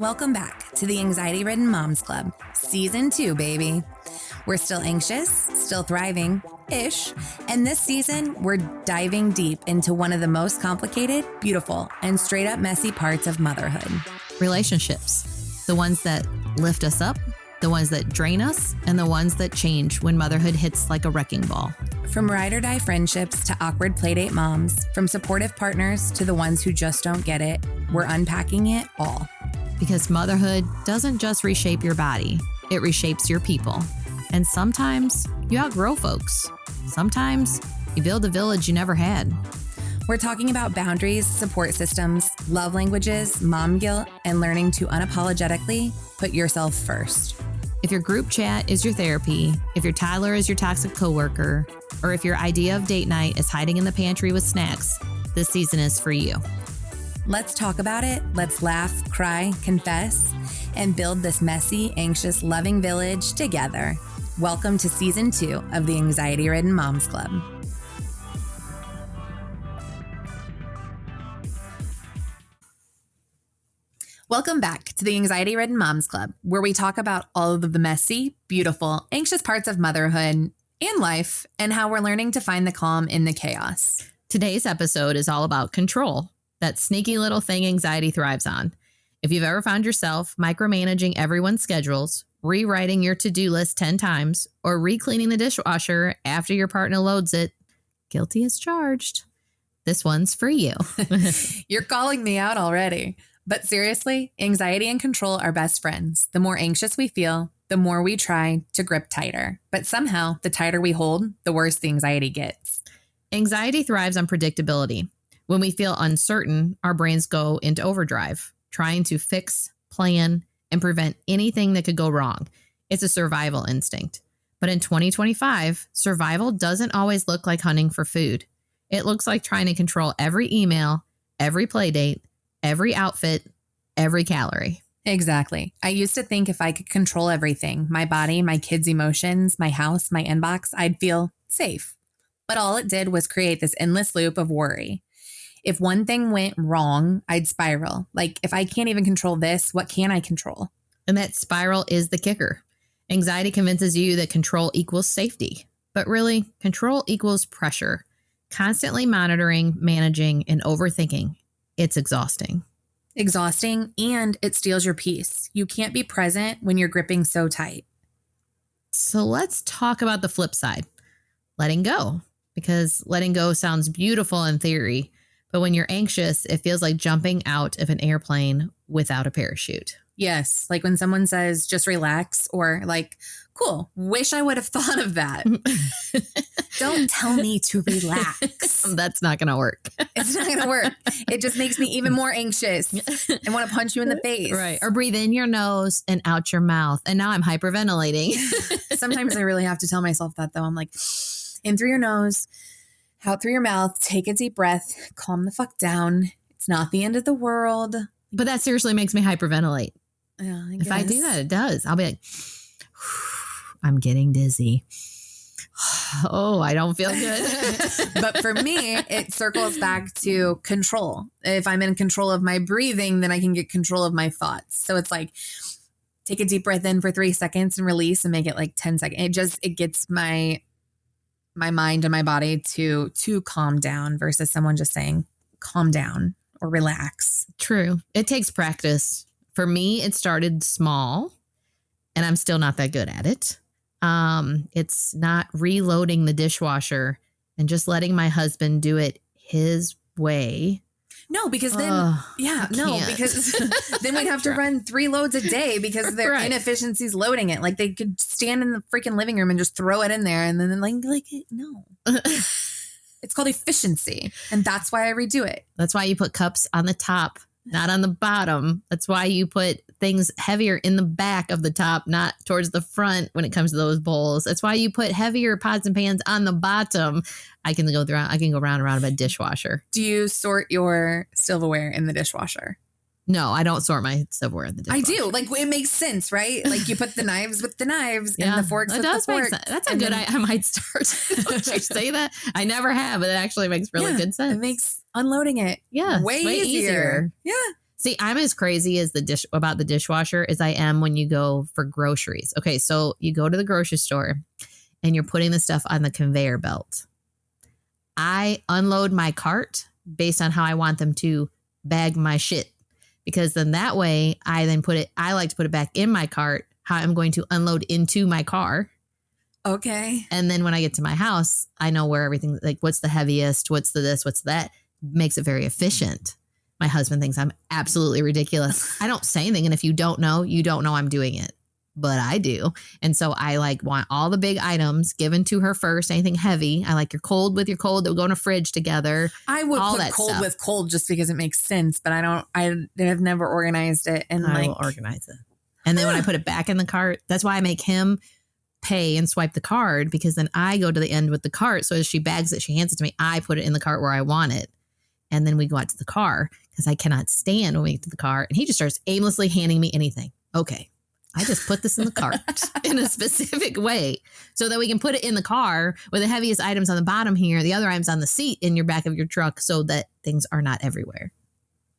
Welcome back to the Anxiety Ridden Moms Club, Season 2, baby. We're still anxious, still thriving-ish, and this season, we're diving deep into one of the most complicated, beautiful, and straight-up messy parts of motherhood. Relationships. The ones that lift us up, the ones that drain us, and the ones that change when motherhood hits like a wrecking ball. From ride-or-die friendships to awkward playdate moms, from supportive partners to the ones who just don't get it, we're unpacking it all. Because motherhood doesn't just reshape your body, it reshapes your people. And sometimes you outgrow folks. Sometimes you build a village you never had. We're talking about boundaries, support systems, love languages, mom guilt, and learning to unapologetically put yourself first. If your group chat is your therapy, if your toddler is your toxic coworker, or if your idea of date night is hiding in the pantry with snacks, this season is for you. Let's talk about it. Let's laugh, cry, confess, and build this messy, anxious, loving village together. Welcome to Season 2 of the Anxiety Ridden Moms Club. Welcome back to the Anxiety Ridden Moms Club, where we talk about all of the messy, beautiful, anxious parts of motherhood and life, and how we're learning to find the calm in the chaos. Today's episode is all about control. That sneaky little thing anxiety thrives on. If you've ever found yourself micromanaging everyone's schedules, rewriting your to-do list 10 times, or re-cleaning the dishwasher after your partner loads it, guilty as charged. This one's for you. You're calling me out already. But seriously, anxiety and control are best friends. The more anxious we feel, the more we try to grip tighter. But somehow, the tighter we hold, the worse the anxiety gets. Anxiety thrives on predictability. When we feel uncertain, our brains go into overdrive, trying to fix, plan, and prevent anything that could go wrong. It's a survival instinct. But in 2025, survival doesn't always look like hunting for food. It looks like trying to control every email, every play date, every outfit, every calorie. Exactly. I used to think if I could control everything, my body, my kids' emotions, my house, my inbox, I'd feel safe. But all it did was create this endless loop of worry. If one thing went wrong, I'd spiral. Like, if I can't even control this, what can I control? And that spiral is the kicker. Anxiety convinces you that control equals safety. But really, control equals pressure. Constantly monitoring, managing, and overthinking. It's exhausting. Exhausting, and it steals your peace. You can't be present when you're gripping so tight. So let's talk about the flip side. Letting go. Because letting go sounds beautiful in theory. But when you're anxious, it feels like jumping out of an airplane without a parachute. Yes. Like when someone says, just relax, or like, cool, wish I would have thought of that. Don't tell me to relax. That's not going to work. It's not going to work. It just makes me even more anxious and want to punch you in the face. Right. Or breathe in your nose and out your mouth. And now I'm hyperventilating. Sometimes I really have to tell myself that, though. I'm like, in through your nose, out through your mouth, take a deep breath, calm the fuck down. It's not the end of the world. But that seriously makes me hyperventilate. Yeah, if I do that, it does. I'll be like, I'm getting dizzy. Oh, I don't feel good. But for me, it circles back to control. If I'm in control of my breathing, then I can get control of my thoughts. So it's like, take a deep breath in for 3 seconds and release and make it like 10 seconds. It gets my mind and my body to calm down versus someone just saying, calm down or relax. True. It takes practice. For me, it started small and I'm still not that good at it. It's not reloading the dishwasher and just letting my husband do it his way. No, because then, because then we'd have to run 3 loads a day because their inefficiencies loading it. Like they could stand in the freaking living room and just throw it in there. And then no, it's called efficiency. And that's why I redo it. That's why you put cups on the top, not on the bottom. That's why you put things heavier in the back of the top, not towards the front when it comes to those bowls. That's why you put heavier pots and pans on the bottom. I can go round and round about a dishwasher. Do you sort your silverware in the dishwasher? No, I don't sort my silverware in the dishwasher. I do. Like, it makes sense, right? Like, you put the knives with the knives and the forks with the forks. That's a good idea. I might start. Don't you say that? I never have, but it actually makes really good sense. It makes unloading it way easier. Yeah. See, I'm as crazy as about the dishwasher as I am when you go for groceries. Okay, so you go to the grocery store and you're putting the stuff on the conveyor belt. I unload my cart based on how I want them to bag my shit, because then that way I like to put it back in my cart, how I'm going to unload into my car. Okay. And then when I get to my house, I know where everything, like what's the heaviest, what's the this, what's that, makes it very efficient. My husband thinks I'm absolutely ridiculous. I don't say anything. And if you don't know I'm doing it, but I do. And so I like want all the big items given to her first, anything heavy. I like your cold with your cold that will go in a fridge together. I would all put that cold stuff. with cold just because it makes sense, but I have never organized it. And I will organize it. And then when I put it back in the cart, that's why I make him pay and swipe the card, because then I go to the end with the cart. So as she bags it, she hands it to me. I put it in the cart where I want it. And then we go out to the car because I cannot stand when we get to the car. And he just starts aimlessly handing me anything. Okay, I just put this in the cart in a specific way so that we can put it in the car with the heaviest items on the bottom here, the other items on the seat in your back of your truck, so that things are not everywhere.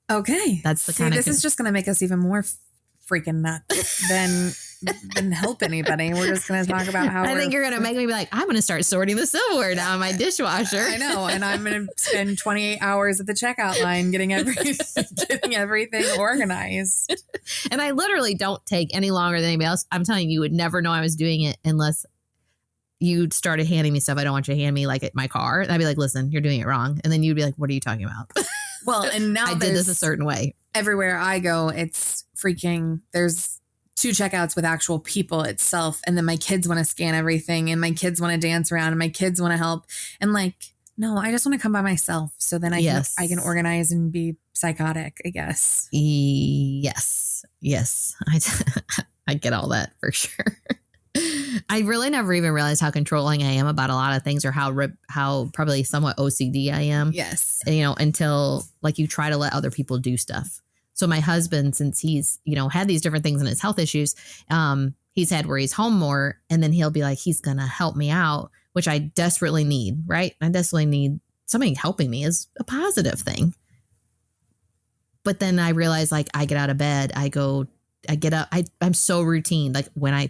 Okay. That's the kind of this is just going to make us even more freaking nuts than help anybody. We're just going to talk about how I think you're going to make me be like, I'm going to start sorting the silverware now in my dishwasher. I know. And I'm going to spend 28 hours at the checkout line getting everything organized. And I literally don't take any longer than anybody else. I'm telling you, you would never know I was doing it unless you started handing me stuff I don't want you to hand me, like at my car. And I'd be like, listen, you're doing it wrong. And then you'd be like, what are you talking about? Well, and now I did this a certain way. Everywhere I go, it's there's 2 checkouts with actual people itself. And then my kids want to scan everything, and my kids want to dance around, and my kids want to help. And like, no, I just want to come by myself. So then I can organize and be psychotic, I guess. Yes. I get all that for sure. I really never even realized how controlling I am about a lot of things, or how probably somewhat OCD I am. Yes. Until like you try to let other people do stuff. So my husband, since he's, had these different things in his health issues, he's had where he's home more, and then he'll be like, he's going to help me out, which I desperately need, right? I desperately need somebody helping me is a positive thing. But then I realize, like, I get out of bed, I get up, I'm so routine. Like when I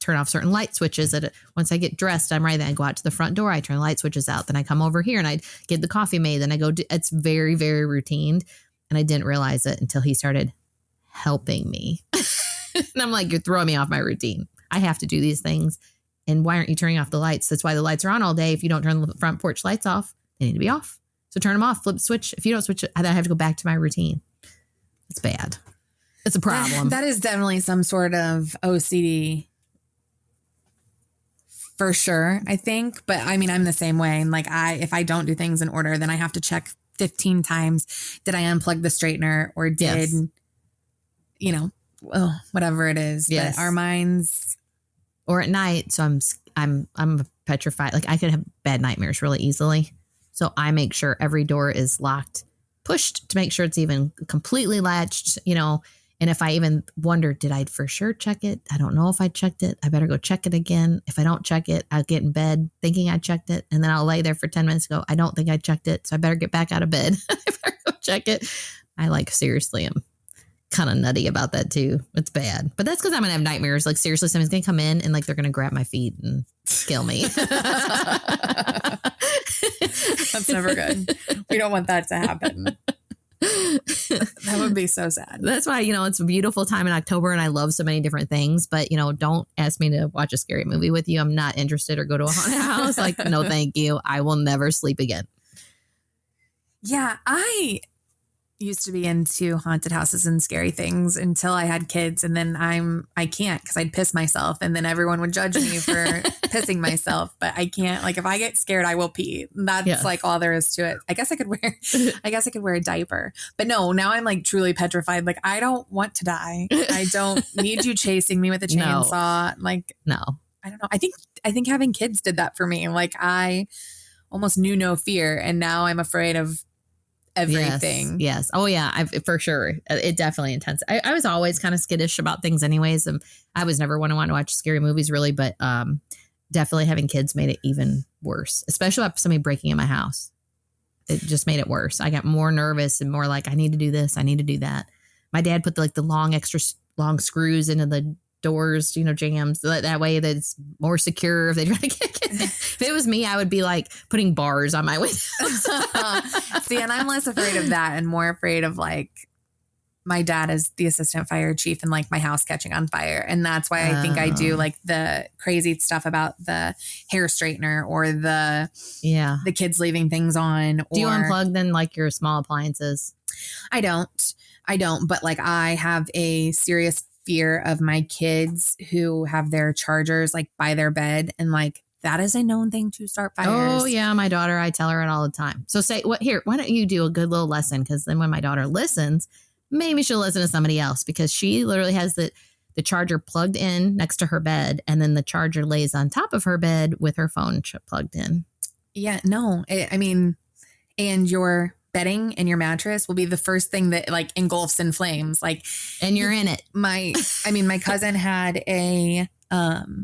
turn off certain light switches, once I get dressed, I'm right. Then I go out to the front door, I turn the light switches out, then I come over here and I get the coffee made, then I go it's very, very routine. And I didn't realize it until he started helping me. And I'm like, you're throwing me off my routine. I have to do these things. And why aren't you turning off the lights? That's why the lights are on all day. If you don't turn the front porch lights off, they need to be off. So turn them off, flip the switch. If you don't switch it, I have to go back to my routine. It's bad. It's a problem. That is definitely some sort of OCD for sure, I think. But I mean, I'm the same way. And like, if I don't do things in order, then I have to check 15 times. Did I unplug the straightener, or did, whatever it is. Yes. But our minds. Or at night. So I'm petrified. Like I could have bad nightmares really easily. So I make sure every door is locked, pushed to make sure it's even completely latched, And if I even wonder, did I for sure check it? I don't know if I checked it. I better go check it again. If I don't check it, I'll get in bed thinking I checked it. And then I'll lay there for 10 minutes and go, I don't think I checked it. So I better get back out of bed. I better go check it. I seriously am kind of nutty about that too. It's bad. But that's because I'm going to have nightmares. Like seriously, someone's going to come in and like they're going to grab my feet and kill me. That's never good. We don't want that to happen. That would be so sad. That's why, it's a beautiful time in October and I love so many different things. But, don't ask me to watch a scary movie with you. I'm not interested, or go to a haunted house. Like, no, thank you. I will never sleep again. Yeah, I used to be into haunted houses and scary things until I had kids. And then I can't, because I'd piss myself and then everyone would judge me for pissing myself. But I can't, like, if I get scared, I will pee. That's like all there is to it. I guess I could wear a diaper, but no, now I'm like truly petrified. Like, I don't want to die. I don't need you chasing me with a chainsaw. Like, no, I don't know. I think having kids did that for me. Like, I almost knew no fear, and now I'm afraid of everything. Yes. Oh yeah. For sure. It definitely intense. I was always kind of skittish about things anyways. And I was never one to want to watch scary movies really, but definitely having kids made it even worse, especially if somebody breaking in my house. it just made it worse. I got more nervous and more like, I need to do this. I need to do that. My dad put the long, extra long screws into the doors, jams that way that it's more secure if they try to get if it was me, I would be like putting bars on my windows. See, and I'm less afraid of that and more afraid of like my dad is the assistant fire chief and like my house catching on fire. And that's why I think I do like the crazy stuff about the hair straightener or the kids leaving things on. Do you unplug then like your small appliances? I don't, but like I have a serious fear of my kids who have their chargers like by their bed, and like that is a known thing to start fires. Oh yeah, my daughter, I tell her it all the time. So why don't you do a good little lesson? Because then when my daughter listens, maybe she'll listen to somebody else, because she literally has the charger plugged in next to her bed, and then the charger lays on top of her bed with her phone plugged in. Yeah, no, I mean, and your bedding and your mattress will be the first thing that like engulfs in flames. Like, and you're in it. My cousin had a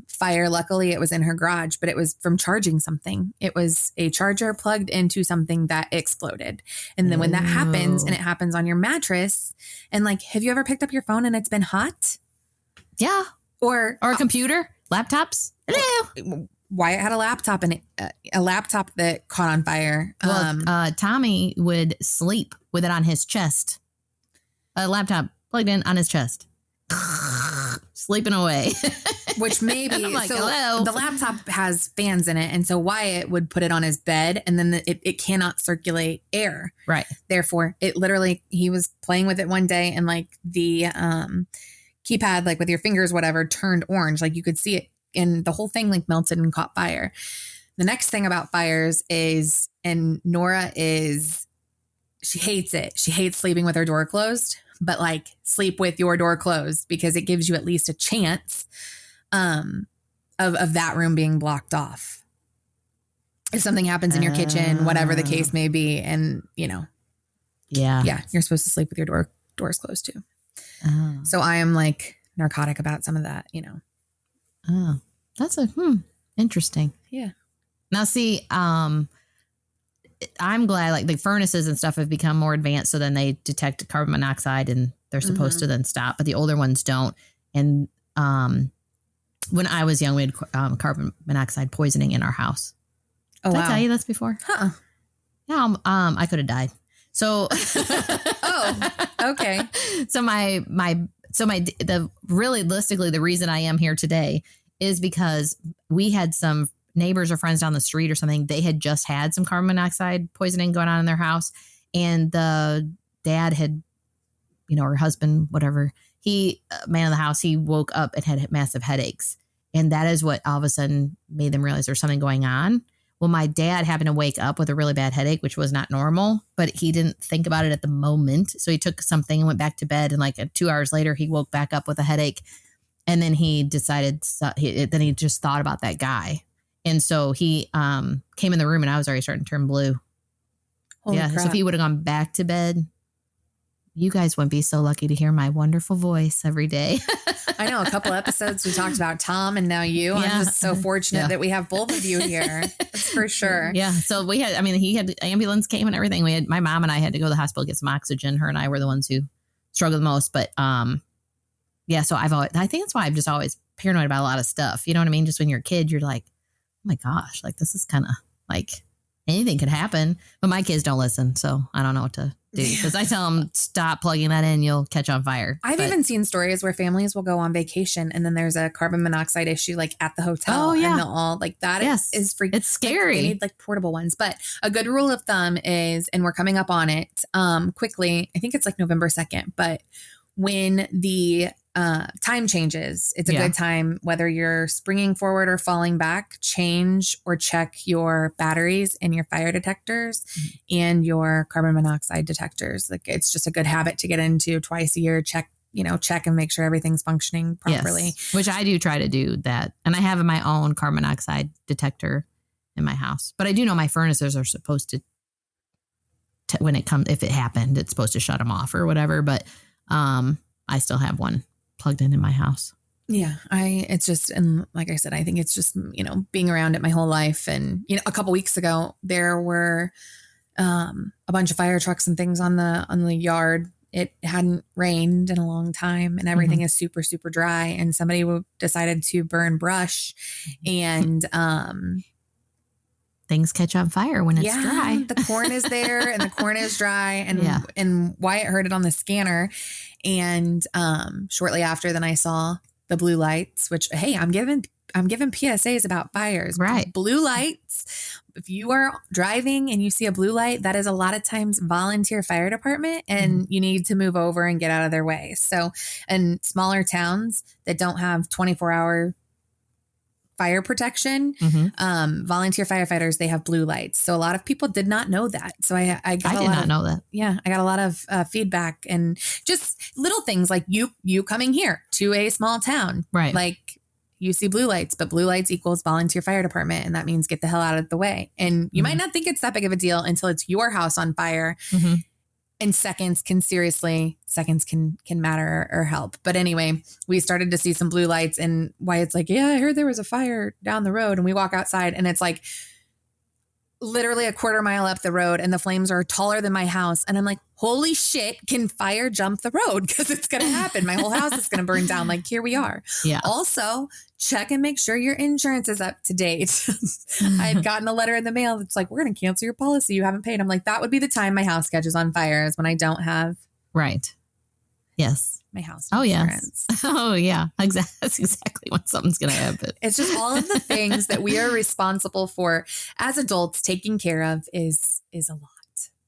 fire. Luckily, it was in her garage, but it was from charging something. It was a charger plugged into something that exploded. And then when that happens, and it happens on your mattress, and like, have you ever picked up your phone and it's been hot? Yeah. Or a computer, laptops. Hello. Wyatt had a laptop, and a laptop that caught on fire. Well, Tommy would sleep with it on his chest. A laptop plugged in on his chest. Sleeping away. Which maybe, like, so hello. The laptop has fans in it. And so Wyatt would put it on his bed, and then it cannot circulate air. Right. Therefore, he was playing with it one day, and like the keypad, like with your fingers, whatever, turned orange. Like you could see it, and the whole thing like melted and caught fire. The next thing about fires is, and Nora she hates it. She hates sleeping with her door closed, but like sleep with your door closed, because it gives you at least a chance of that room being blocked if something happens in your kitchen, whatever the case may be. And yeah, you're supposed to sleep with your doors closed too. So I am like narcotic about some of that, Oh, that's interesting. Yeah. Now see, I'm glad like the furnaces and stuff have become more advanced, so then they detect carbon monoxide and they're supposed to then stop, but the older ones don't. And when I was young, we had carbon monoxide poisoning in our house. Oh, Did I tell you this before? Huh. Yeah, I could have died. So, oh, okay. So realistically, the reason I am here today is because we had some neighbors or friends down the street or something. They had just had some carbon monoxide poisoning going on in their house, and the dad had, her husband, whatever, man of the house, he woke up and had massive headaches. And that is what all of a sudden made them realize there's something going on. Well, my dad happened to wake up with a really bad headache, which was not normal, but he didn't think about it at the moment. So he took something and went back to bed. And like 2 hours later, he woke back up with a headache. And then he decided, then he just thought about that guy. And so he came in the room, and I was already starting to turn blue. Holy crap. So if he would have gone back to bed, you guys wouldn't be so lucky to hear my wonderful voice every day. I know, a couple episodes we talked about Tom, and now you. Yeah. I'm just so fortunate that we have both of you here. That's for sure. Yeah. So he had ambulance came and everything. My mom and I had to go to the hospital, get some oxygen. Her and I were the ones who struggled the most. But so I think that's why I'm just always paranoid about a lot of stuff. You know what I mean? Just when you're a kid, you're like, oh my gosh, like this is kind of like anything could happen. But my kids don't listen, so I don't know what to do, because I tell them, stop plugging that in, you'll catch on fire. I've even seen stories where families will go on vacation, and then there's a carbon monoxide issue like at the hotel. Oh, yeah. And they'll all like that. Yes. is freaking. It's scary. They need like portable ones. But a good rule of thumb is, and we're coming up on it quickly, I think it's like November 2nd, but when the time changes, it's a good time, whether you're springing forward or falling back, change or check your batteries and your fire detectors and your carbon monoxide detectors. Like, it's just a good habit to get into twice a year. Check and make sure everything's functioning properly. Yes, which I do try to do that. And I have my own carbon monoxide detector in my house, but I do know my furnaces are supposed to if it happened, it's supposed to shut them off or whatever. But I still have one plugged in my house. Yeah. It's just, and like I said, I think it's just, being around it my whole life. And, a couple weeks ago, there were a bunch of fire trucks and things on the yard. It hadn't rained in a long time and everything is super, super dry. And somebody decided to burn brush and, things catch on fire when it's dry. The corn is there and the corn is dry and Wyatt heard it on the scanner. And, shortly after then I saw the blue lights, which, hey, I'm giving PSAs about fires, right? Blue lights. If you are driving and you see a blue light, that is a lot of times volunteer fire department and you need to move over and get out of their way. So in smaller towns that don't have 24-hour fire protection, volunteer firefighters, they have blue lights. So a lot of people did not know that. So I did not know that. Yeah. I got a lot of feedback and just little things like you coming here to a small town, right? Like, you see blue lights, but blue lights equals volunteer fire department. And that means get the hell out of the way. And you might not think it's that big of a deal until it's your house on fire. And seconds can matter or help. But anyway, we started to see some blue lights and Wyatt's like, yeah, I heard there was a fire down the road. And we walk outside and it's like literally a quarter mile up the road and the flames are taller than my house. And I'm like, holy shit, can fire jump the road? Because it's going to happen. My whole house is going to burn down. Like, here we are. Yeah. Also, check and make sure your insurance is up to date. I had gotten a letter in the mail that's like, we're going to cancel your policy. You haven't paid. I'm like, that would be the time my house catches on fire is when I don't have. Right. Yes. My house insurance. Yes. Oh, yeah. Exactly. That's exactly when something's going to happen. It's just all of the things that we are responsible for as adults taking care of is a lot.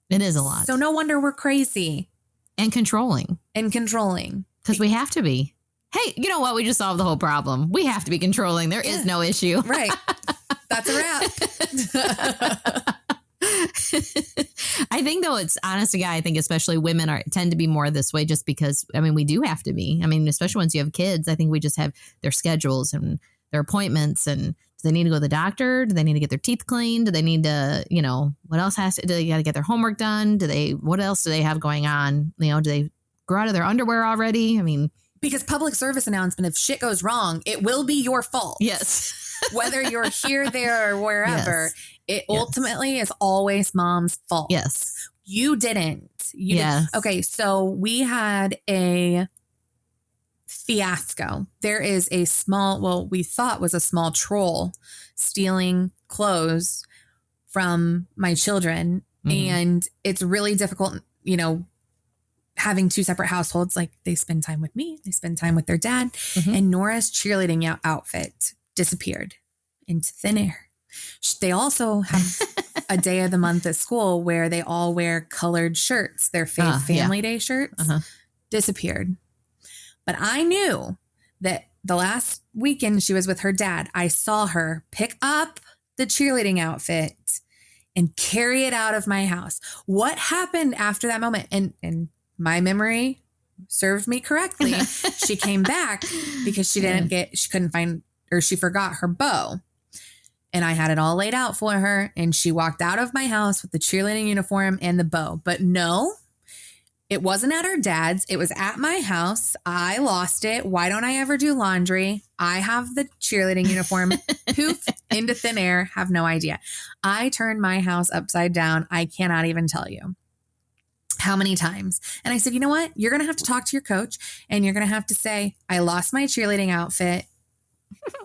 It is a lot. So no wonder we're crazy. And controlling. Because we have to be. Hey, you know what? We just solved the whole problem. We have to be controlling. There is no issue. Right. That's a wrap. I think though, it's honest to God, I think especially women tend to be more this way just because, I mean, we do have to be. I mean, especially once you have kids, I think we just have their schedules and their appointments and do they need to go to the doctor? Do they need to get their teeth cleaned? Do they need to, what else do they got to get their homework done? What else do they have going on? Do they grow out of their underwear already? I mean, because public service announcement, if shit goes wrong, it will be your fault. Yes. Whether you're here, there, or wherever, it ultimately is always mom's fault. Yes. You didn't. Okay. So we had a fiasco. There is a we thought was a small troll stealing clothes from my children. And it's really difficult, having two separate households. Like they spend time with me, they spend time with their dad, and Nora's cheerleading outfit disappeared into thin air. They also have a day of the month at school where they all wear colored shirts. Their family day shirts disappeared. But I knew that the last weekend she was with her dad, I saw her pick up the cheerleading outfit and carry it out of my house. What happened after that moment? And my memory served me correctly. She came back because she couldn't find, or she forgot her bow. And I had it all laid out for her. And she walked out of my house with the cheerleading uniform and the bow. But no, it wasn't at her dad's. It was at my house. I lost it. Why don't I ever do laundry? I have the cheerleading uniform. Poof, into thin air. Have no idea. I turned my house upside down. I cannot even tell you how many times. And I said, you know what? You're going to have to talk to your coach and you're going to have to say, I lost my cheerleading outfit.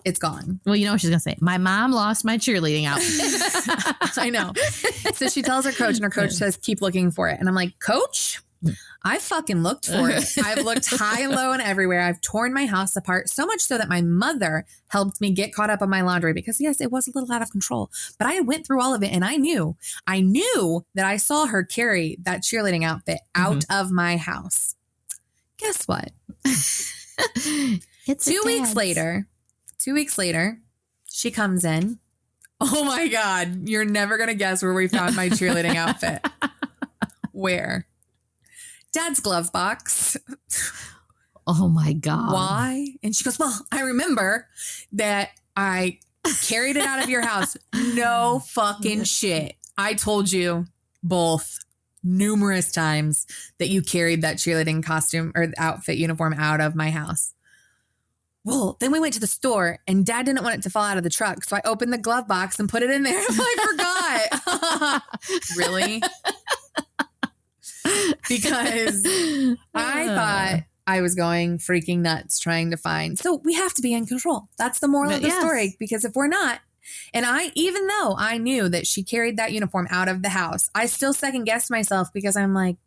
It's gone. Well, you know what she's going to say? My mom lost my cheerleading outfit. I know. So she tells her coach and her coach says, keep looking for it. And I'm like, Coach, I fucking looked for it. I've looked high, low, and everywhere. I've torn my house apart so much so that my mother helped me get caught up on my laundry because yes, it was a little out of control, but I went through all of it and I knew that I saw her carry that cheerleading outfit out of my house. Guess what? It's 2 weeks later, she comes in. Oh my God. You're never going to guess where we found my cheerleading outfit. Where? Dad's glove box. Oh my God. Why? And she goes, well, I remember that I carried it out of your house. No fucking shit. I told you both numerous times that you carried that cheerleading costume or outfit uniform out of my house. well, then we went to the store and Dad didn't want it to fall out of the truck. So I opened the glove box and put it in there. I forgot. Really? Because I thought I was going freaking nuts trying to find. So we have to be in control. That's the moral of the story. Because if we're not, and even though I knew that she carried that uniform out of the house, I still second guessed myself because I'm like,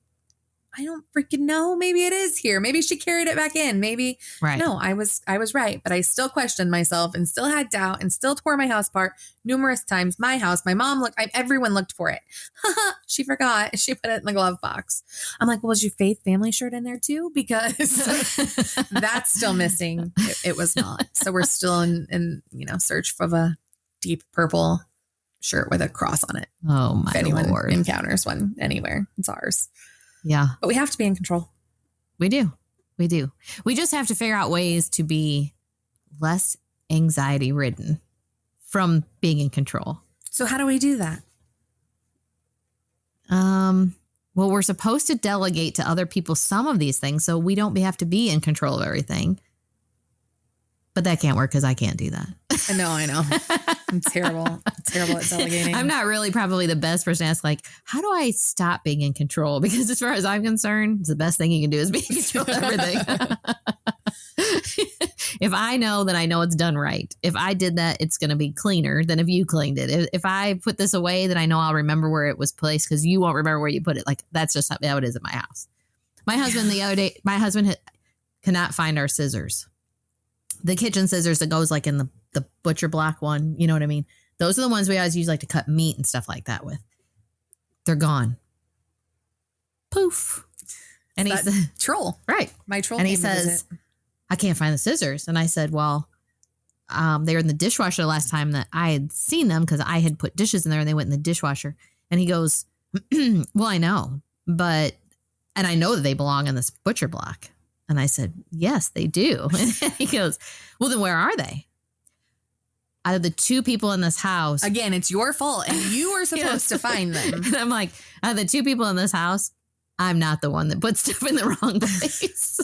I don't freaking know. Maybe it is here. Maybe she carried it back in. Maybe. Right. No, I was right. But I still questioned myself and still had doubt and still tore my house apart numerous times. My house, my mom everyone looked for it. She forgot. She put it in the glove box. I'm like, well, was your Faith family shirt in there too? Because that's still missing. It was not. So we're still in search of a deep purple shirt with a cross on it. Oh my if anyone Lord. encounters one anywhere, it's ours. Yeah. But we have to be in control. We do. We do. We just have to figure out ways to be less anxiety ridden from being in control. So how do we do that? Well, we're supposed to delegate to other people some of these things so we don't have to be in control of everything. But that can't work because I can't do that. I know. I'm terrible. I'm terrible at delegating. I'm not really probably the best person to ask, like, how do I stop being in control? Because as far as I'm concerned, the best thing you can do is be in control of everything. If I know that I know it's done right, if I did that, it's going to be cleaner than if you cleaned it. If I put this away, then I know I'll remember where it was placed because you won't remember where you put it. Like, that's just how it is at my house. My husband, the other day, cannot find our scissors. The kitchen scissors that goes like in the butcher block one. You know what I mean? Those are the ones we always use like to cut meat and stuff like that with. They're gone. Poof. And he said, troll. Right. My troll. And he says, I can't find the scissors. And I said, well, they were in the dishwasher the last time that I had seen them because I had put dishes in there and they went in the dishwasher. And he goes, well, I know, and I know that they belong in this butcher block. And I said, yes, they do. And he goes, well, then where are they? Out of the two people in this house. Again, it's your fault. And you are supposed to find them. And I'm like, out of the two people in this house, I'm not the one that put stuff in the wrong place.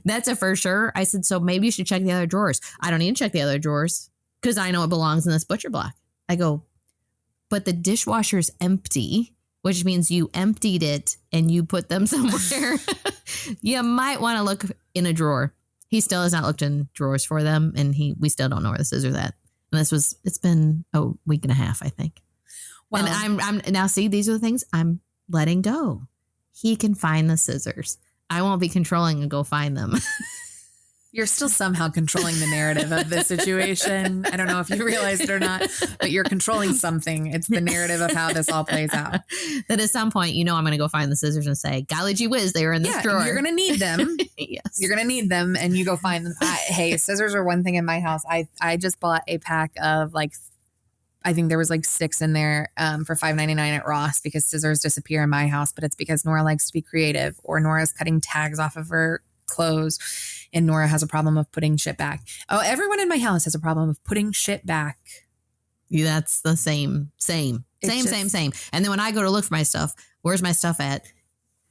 That's a for sure. I said, so maybe you should check the other drawers. I don't need to check the other drawers because I know it belongs in this butcher block. I go, but the dishwasher's empty, which means you emptied it and you put them somewhere. You might want to look in a drawer. He still has not looked in drawers for them, and we still don't know where the scissors at. And it's been a week and a half, I think. Well, and I'm now see, these are the things I'm letting go. He can find the scissors. I won't be controlling and go find them. You're still somehow controlling the narrative of this situation. I don't know if you realize it or not, but you're controlling something. It's the narrative of how this all plays out. That at some point, I'm going to go find the scissors and say, golly gee whiz, they were in this drawer. You're going to need them. Yes. You're going to need them and you go find them. Hey, scissors are one thing in my house. I just bought a pack of I think there was 6 in there for $5.99 at Ross because scissors disappear in my house, but it's because Nora likes to be creative or Nora's cutting tags off of her clothes and Nora has a problem of putting shit back. Oh, everyone in my house has a problem of putting shit back. Yeah, that's the same. Same. And then when I go to look for my stuff, where's my stuff at?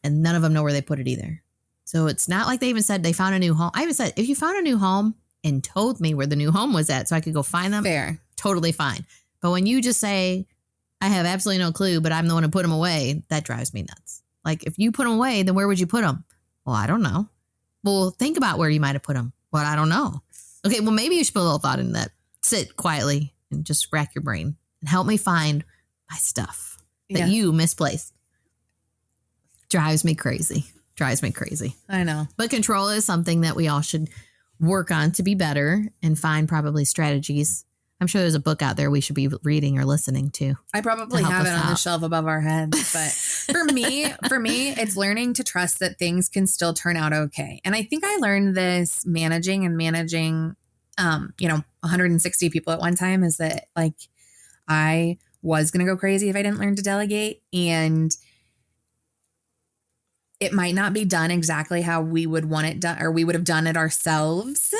And none of them know where they put it either. So it's not like they even said they found a new home. I even said, if you found a new home and told me where the new home was at so I could go find them, fair, totally fine. But when you just say, I have absolutely no clue, but I'm the one who put them away, that drives me nuts. Like, if you put them away, then where would you put them? Well, I don't know. Well, think about where you might have put them. Well, I don't know. Okay, well, maybe you should put a little thought into that. Sit quietly and just rack your brain and help me find my stuff that you misplaced. Drives me crazy. I know. But control is something that we all should work on to be better and find probably strategies. I'm sure there's a book out there we should be reading or listening to. I probably have it on the shelf above our heads. But for me, it's learning to trust that things can still turn out okay. And I think I learned this managing 160 people at one time is that I was going to go crazy if I didn't learn to delegate. And it might not be done exactly how we would want it done or we would have done it ourselves.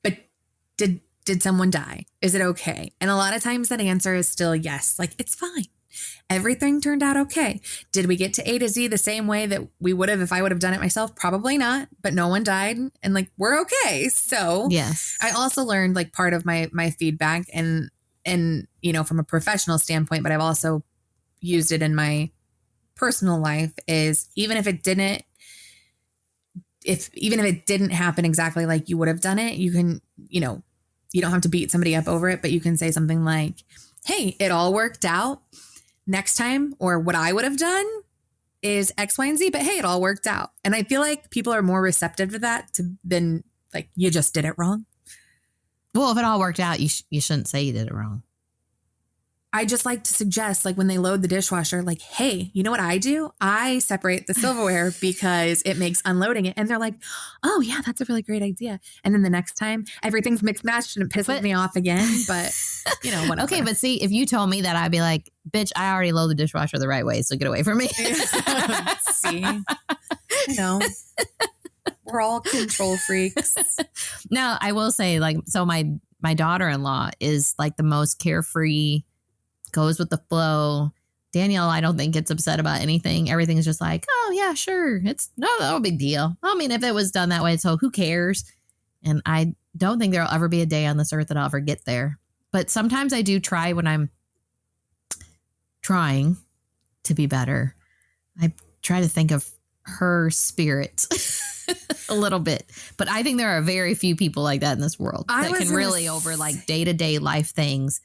But did someone die? Is it okay? And a lot of times that answer is still yes. It's fine. Everything turned out okay. Did we get to A to Z the same way that we would have if I would have done it myself? Probably not, but no one died and like we're okay. So Yes. I also learned like part of my feedback and you know, from a professional standpoint, but I've also used it in my personal life is even if it didn't happen exactly like you would have done it, you can, you know, you don't have to beat somebody up over it, but you can say something like, hey, it all worked out. Next time, or what I would have done is X, Y, and Z, but hey, it all worked out. And I feel like people are more receptive to that than like, you just did it wrong. Well, if it all worked out, you shouldn't say you did it wrong. I just like to suggest, like when they load the dishwasher, like, hey, you know what I do? I separate the silverware because it makes unloading it. And they're like, oh yeah, that's a really great idea. And then the next time everything's mixed matched and it pisses me off again. But you know, whatever. Okay, but see, if you told me that, I'd be like, bitch, I already load the dishwasher the right way, so get away from me. See, you know, we're all control freaks. Now, I will say, like, so my daughter-in-law is like the most carefree, goes with the flow. Danielle, I don't think gets upset about anything. Everything's just like, oh yeah, sure. It's no big deal. I mean, if it was done that way, so who cares? And I don't think there'll ever be a day on this earth that I'll ever get there. But sometimes I do try when I'm trying to be better. I try to think of her spirit a little bit. But I think there are very few people like that in this world that can really over like day-to-day life things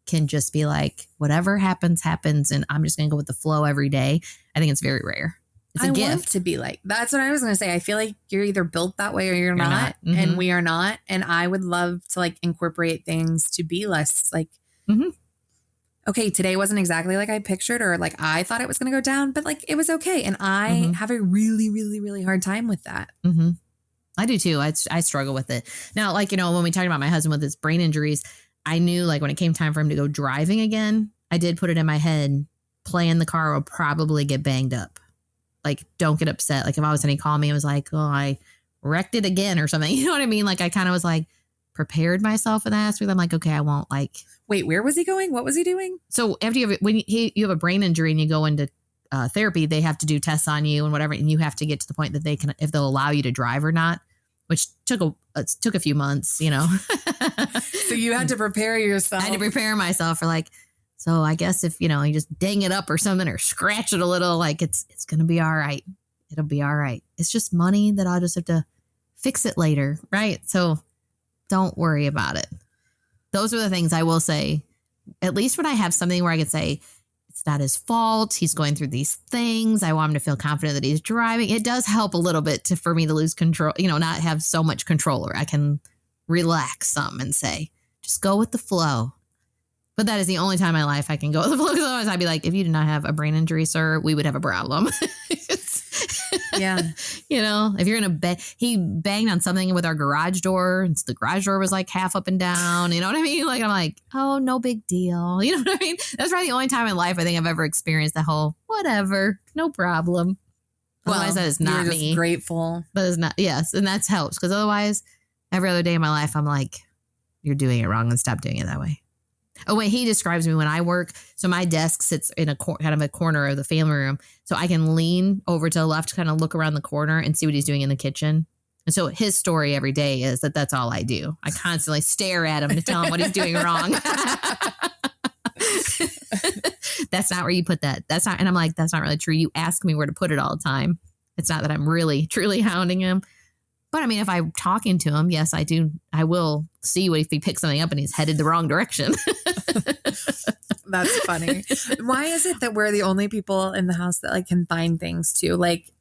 can just be like, whatever happens, happens. And I'm just going to go with the flow every day. I think it's very rare. It's a gift. I want to be like, that's what I was going to say. I feel like you're either built that way or you're not. Mm-hmm. And we are not. And I would love to like incorporate things to be less like, okay, today wasn't exactly like I pictured or like I thought it was going to go down, but like it was okay. And I have a really, really, really hard time with that. I do too. I struggle with it. Now, like, you know, when we talked about my husband with his brain injuries, I knew like when it came time for him to go driving again, I did put it in my head, playing the car will probably get banged up. Like, don't get upset. Like if all of a sudden he called me and was like, oh, I wrecked it again or something. You know what I mean? Like I kind of was like prepared myself in that aspect. I'm like, okay, I won't like. Wait, where was he going? What was he doing? So after you have a brain injury and you go into therapy, they have to do tests on you and whatever. And you have to get to the point that they can, if they'll allow you to drive or not, which took a few months, you know. So you had to prepare yourself. I had to prepare myself for like, so I guess if, you know, you just dang it up or something or scratch it a little, like it's going to be all right. It'll be all right. It's just money that I'll just have to fix it later. Right. So don't worry about it. Those are the things I will say, at least when I have something where I could say, it's not his fault. He's going through these things. I want him to feel confident that he's driving. It does help a little bit for me to lose control, you know, not have so much control, or I can relax some and say, just go with the flow. But that is the only time in my life I can go with the flow. Because otherwise I'd be like, if you did not have a brain injury, sir, we would have a problem. Yeah. You know, if you're in he banged on something with our garage door. And the garage door was like half up and down. You know what I mean? Like, I'm like, oh, no big deal. You know what I mean? That's probably the only time in life I think I've ever experienced the whole, whatever, no problem. Otherwise, that is not you're just me. Grateful. But it's not. Yes. And that helps. Because otherwise, every other day of my life, I'm like, you're doing it wrong and stop doing it that way. Oh, wait, he describes me when I work. So my desk sits in a kind of a corner of the family room. So I can lean over to the left, kind of look around the corner and see what he's doing in the kitchen. And so his story every day is that's all I do. I constantly stare at him to tell him what he's doing wrong. That's not where you put that. That's not. And I'm like, that's not really true. You ask me where to put it all the time. It's not that I'm really, truly hounding him. But I mean, if I'm talking to him, yes, I do. I will see if he picks something up and he's headed the wrong direction. That's funny. Why is it that we're the only people in the house that like can find things too? Like,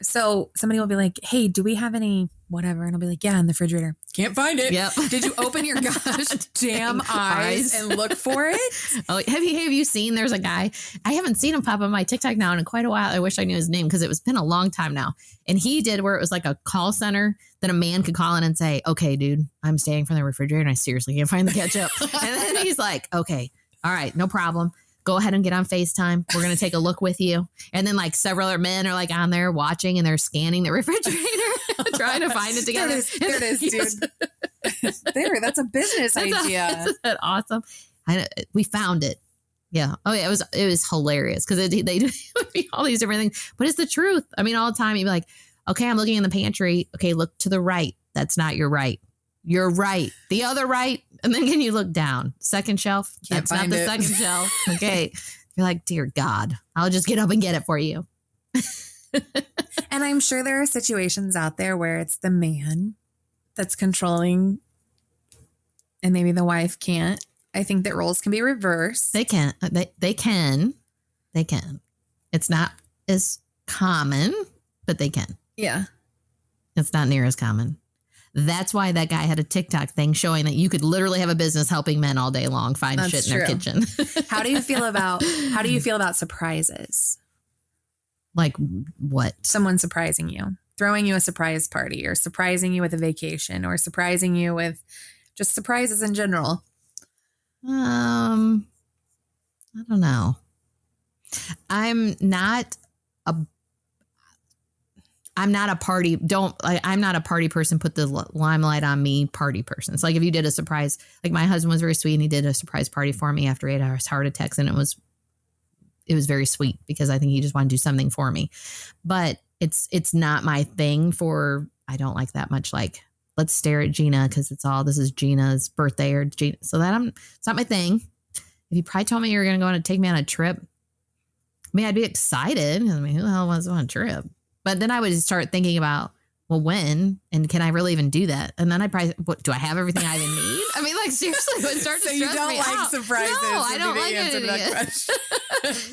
so somebody will be like, hey, do we have any whatever? And I'll be like, yeah, in the refrigerator. Can't find it. Yep. Did you open your gosh damn eyes and look for it? Oh, have you seen, there's a guy, I haven't seen him pop on my TikTok now in quite a while. I wish I knew his name because it's been a long time now. And he did where it was like a call center that a man could call in and say, okay, dude, I'm staying from the refrigerator and I seriously can't find the ketchup. And then he's like, okay, all right, no problem. Go ahead and get on FaceTime. We're going to take a look with you. And then like several other men are like on there watching and they're scanning the refrigerator, trying to find it together. There it is, dude. There, that's a business idea. Isn't that awesome? We found it. Yeah. Oh, yeah. It was hilarious because they do would be all these different things, but it's the truth. I mean, all the time you'd be like, okay, I'm looking in the pantry. Okay, look to the right. That's not your right. You're right. The other right. And then can you look down? Second shelf. Can't That's not find the it. second shelf. Okay. You're like, dear God, I'll just get up and get it for you. And I'm sure there are situations out there where it's the man that's controlling and maybe the wife can't. I think that roles can be reversed. They can. They can. They can. It's not as common, but they can. Yeah. It's not near as common. That's why that guy had a TikTok thing showing that you could literally have a business helping men all day long find That's shit in their true. kitchen. How do you feel about surprises? Like what? Someone surprising you, throwing you a surprise party, or surprising you with a vacation, or surprising you with just surprises in general. I don't know. I'm not a party. I'm not a party person. Put the limelight on me party person. So like if you did a surprise, like my husband was very sweet and he did a surprise party for me after 8 hours heart attacks. And it was very sweet because I think he just wanted to do something for me, but it's not my thing I don't like that much. Like, let's stare at Gina because this is Gina's birthday or Gina. So it's not my thing. If you probably told me you were going to go on and take me on a trip, I mean, I'd be excited. I mean, who the hell wants to go on a trip? But then I would start thinking about, well, when and can I really even do that? And then do I have everything I even need? I mean, like seriously, it would start to stress me out. So you don't like surprises? No, I don't like it.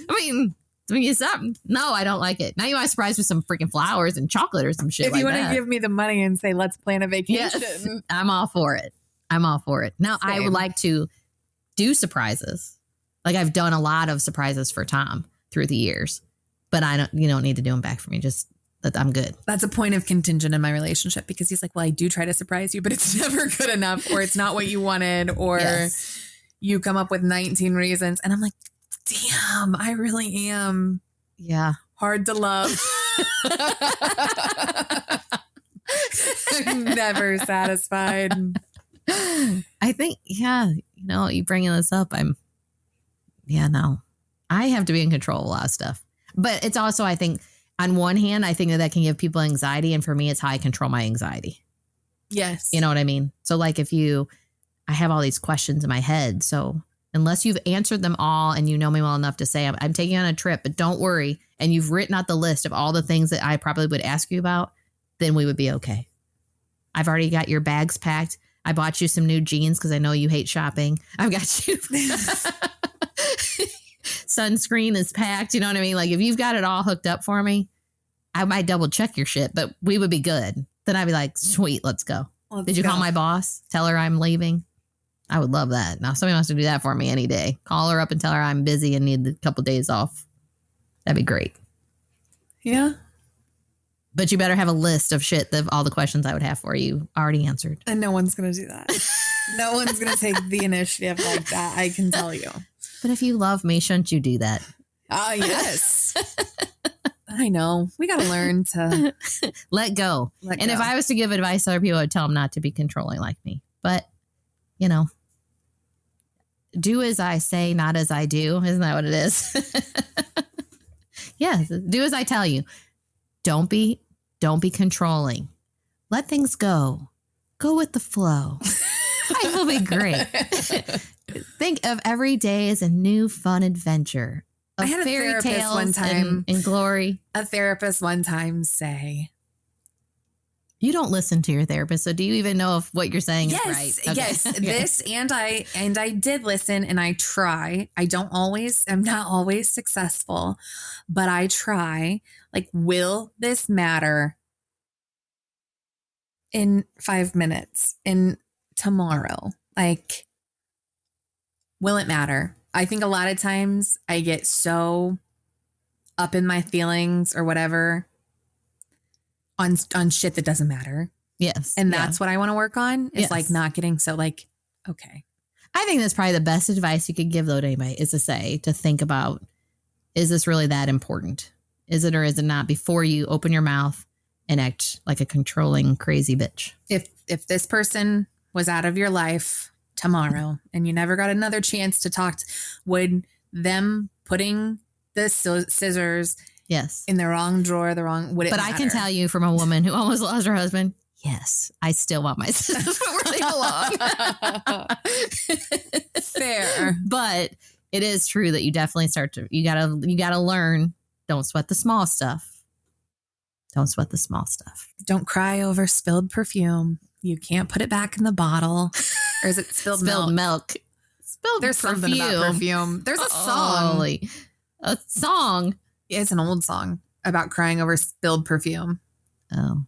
I mean, you something. No, I don't like it. Now you want to surprise with some freaking flowers and chocolate or some shit. If you want to give me the money and say, let's plan a vacation. Yes, I'm all for it. Now, Same. I would like to do surprises. Like I've done a lot of surprises for Tom through the years, but you don't need to do them back for me. Just that I'm good. That's a point of contention in my relationship because he's like, well, I do try to surprise you, but it's never good enough, or it's not what you wanted, or Yes. you come up with 19 reasons. And I'm like, damn, I really am Yeah. hard to love. Never satisfied. I think, you bringing this up, no. I have to be in control of a lot of stuff. But it's also, I think, on one hand, I think that can give people anxiety. And for me, it's how I control my anxiety. Yes. You know what I mean? So like I have all these questions in my head. So unless you've answered them all and you know me well enough to say, I'm taking you on a trip, but don't worry. And you've written out the list of all the things that I probably would ask you about, then we would be okay. I've already got your bags packed. I bought you some new jeans because I know you hate shopping. I've got you. Sunscreen is packed. You know what I mean? Like if you've got it all hooked up for me, I might double check your shit, but we would be good. Then I'd be like, sweet, let's go. Did you call my boss? Tell her I'm leaving? I would love that. Now, if somebody wants to do that for me any day, call her up and tell her I'm busy and need a couple days off. That'd be great. Yeah. But you better have a list of shit of all the questions I would have for you already answered. And no one's going to do that. No one's going to take the initiative like that. I can tell you. But if you love me, shouldn't you do that? Yes. I know. We got to learn to let go. If I was to give advice to other people, I'd tell them not to be controlling like me. But, do as I say, not as I do. Isn't that what it is? Yeah. Do as I tell you. Don't be controlling. Let things go. Go with the flow. Life will be great. Think of every day as a new fun adventure. I had a fairy therapist tales one time and glory. A therapist one time say, you don't listen to your therapist, so do you even know if what you're saying is right? Okay. Yes, okay. This and I did listen, and I try. I'm not always successful, but I try. Like, will this matter in 5 minutes? In tomorrow? Like, will it matter? I think a lot of times I get so up in my feelings or whatever on shit that doesn't matter. Yes. And that's what I want to work on is like not getting so like, okay. I think that's probably the best advice you could give though to anybody is to think about, is this really that important? Is it or is it not before you open your mouth and act like a controlling crazy bitch? If this person was out of your life tomorrow and you never got another chance to talk, would them putting the scissors Yes. in the wrong drawer, would it But matter? I can tell you from a woman who almost lost her husband, yes, I still want my scissors where they belong. Fair. But it is true that you definitely you gotta learn. Don't sweat the small stuff. Don't sweat the small stuff. Don't cry over spilled perfume. You can't put it back in the bottle. Or is it spilled milk? Spilled There's perfume. something about perfume. There's a song. A song. It's an old song about crying over spilled perfume. Oh.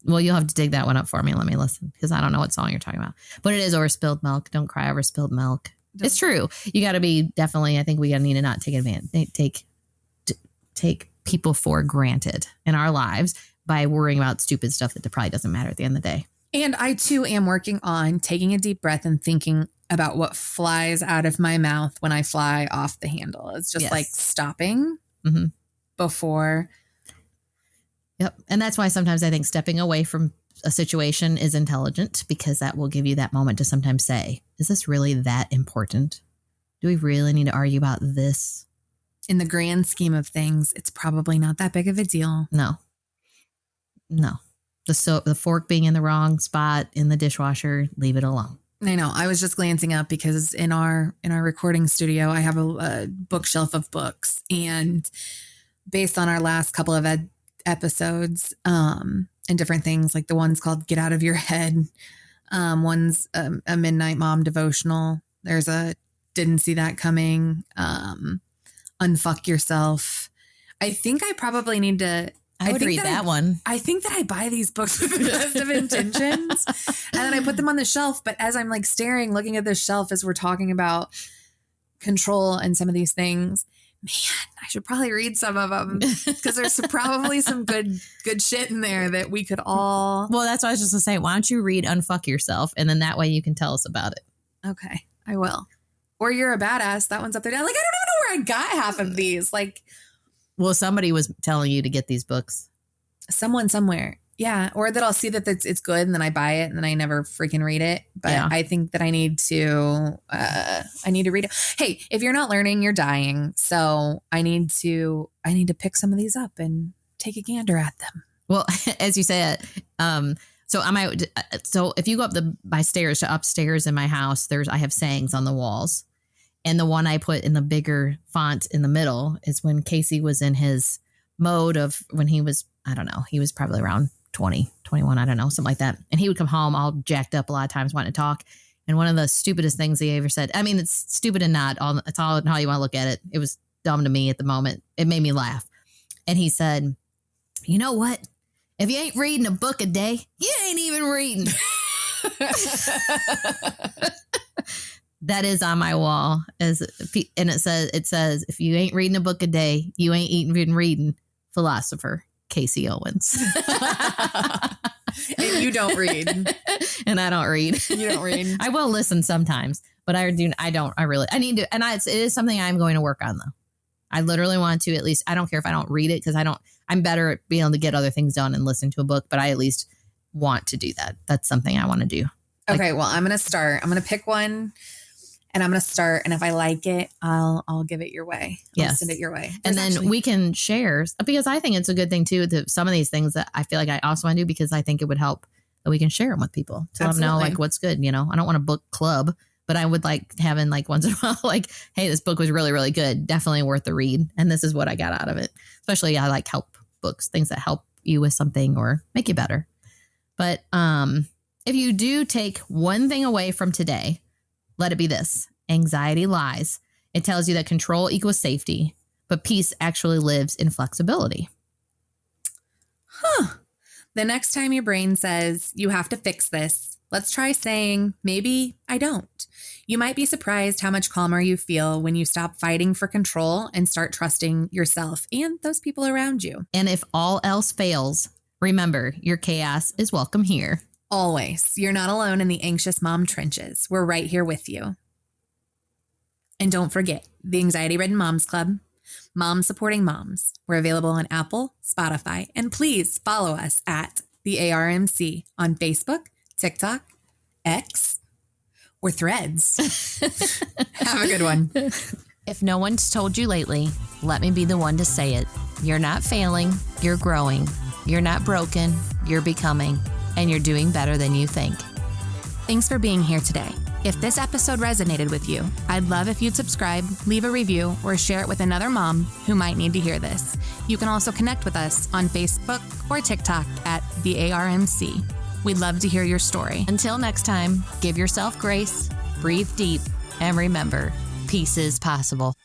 Well, you'll have to dig that one up for me. Let me listen because I don't know what song you're talking about. But it is over spilled milk. Don't cry over spilled milk. It's true. You got to be definitely, I think we need to not take advantage, take people for granted in our lives by worrying about stupid stuff that probably doesn't matter at the end of the day. And I too am working on taking a deep breath and thinking about what flies out of my mouth when I fly off the handle. It's just like stopping before. Yep. And that's why sometimes I think stepping away from a situation is intelligent because that will give you that moment to sometimes say, is this really that important? Do we really need to argue about this? In the grand scheme of things, it's probably not that big of a deal. No. The fork being in the wrong spot in the dishwasher, leave it alone. I know. I was just glancing up because in our recording studio, I have a bookshelf of books, and based on our last couple of episodes and different things, like the one's called "Get Out of Your Head," one's a Midnight Mom devotional. There's a "Didn't See That Coming," "Unfuck Yourself." I think I probably need to. I would read that one. I think that I buy these books with the best of intentions and then I put them on the shelf. But as I'm like looking at this shelf as we're talking about control and some of these things, man, I should probably read some of them because there's probably some good shit in there that we could all. Well, that's what I was just going to say. Why don't you read Unfuck Yourself? And then that way you can tell us about it. Okay, I will. Or You're a Badass. That one's up there. Like, I don't even know where I got half of these. Like, well, somebody was telling you to get these books. Someone somewhere. Yeah. Or that I'll see that it's good and then I buy it and then I never freaking read it. But yeah. I think that I need to read it. Hey, if you're not learning, you're dying. So I need to pick some of these up and take a gander at them. Well, as you said, so if you go up my stairs to upstairs in my house, I have sayings on the walls. And the one I put in the bigger font in the middle is when Casey was in his mode of when he was, I don't know, he was probably around 20, 21, I don't know, something like that. And he would come home all jacked up a lot of times wanting to talk. And one of the stupidest things he ever said, I mean, it's stupid and not, it's all how you want to look at it. It was dumb to me at the moment. It made me laugh. And he said, you know what? If you ain't reading a book a day, you ain't even reading. That is on my wall, and it says, if you ain't reading a book a day, you ain't even reading. Philosopher Casey Owens. And you don't read, and I don't read. You don't read. I will listen sometimes, but I need to, and it is something I'm going to work on though. I literally want to at least. I don't care if I don't read it because I'm better at being able to get other things done and listen to a book, but I at least want to do that. That's something I want to do. Okay, well, I'm going to start. I'm going to pick one. And I'm going to start. And if I like it, I'll give it your way. I'll send it your way. And then we can share, because I think it's a good thing too, to some of these things that I feel like I also want to do, because I think it would help that we can share them with people to let them know like what's good. You know, I don't want a book club, but I would like having like once in a while, like, hey, this book was really, really good. Definitely worth the read. And this is what I got out of it. Especially I like help books, things that help you with something or make you better. But if you do take one thing away from today, let it be this: anxiety lies. It tells you that control equals safety, but peace actually lives in flexibility. The next time your brain says you have to fix this, let's try saying, maybe I don't. You might be surprised how much calmer you feel when you stop fighting for control and start trusting yourself and those people around you. And if all else fails, remember, your chaos is welcome here. Always. You're not alone in the anxious mom trenches. We're right here with you. And don't forget, the Anxiety Ridden Moms Club, Moms Supporting Moms. We're available on Apple, Spotify, and please follow us at the ARMC on Facebook, TikTok, X, or Threads. Have a good one. If no one's told you lately, let me be the one to say it. You're not failing, you're growing. You're not broken, you're becoming, and you're doing better than you think. Thanks for being here today. If this episode resonated with you, I'd love if you'd subscribe, leave a review, or share it with another mom who might need to hear this. You can also connect with us on Facebook or TikTok at the ARMC. We'd love to hear your story. Until next time, give yourself grace, breathe deep, and remember, peace is possible.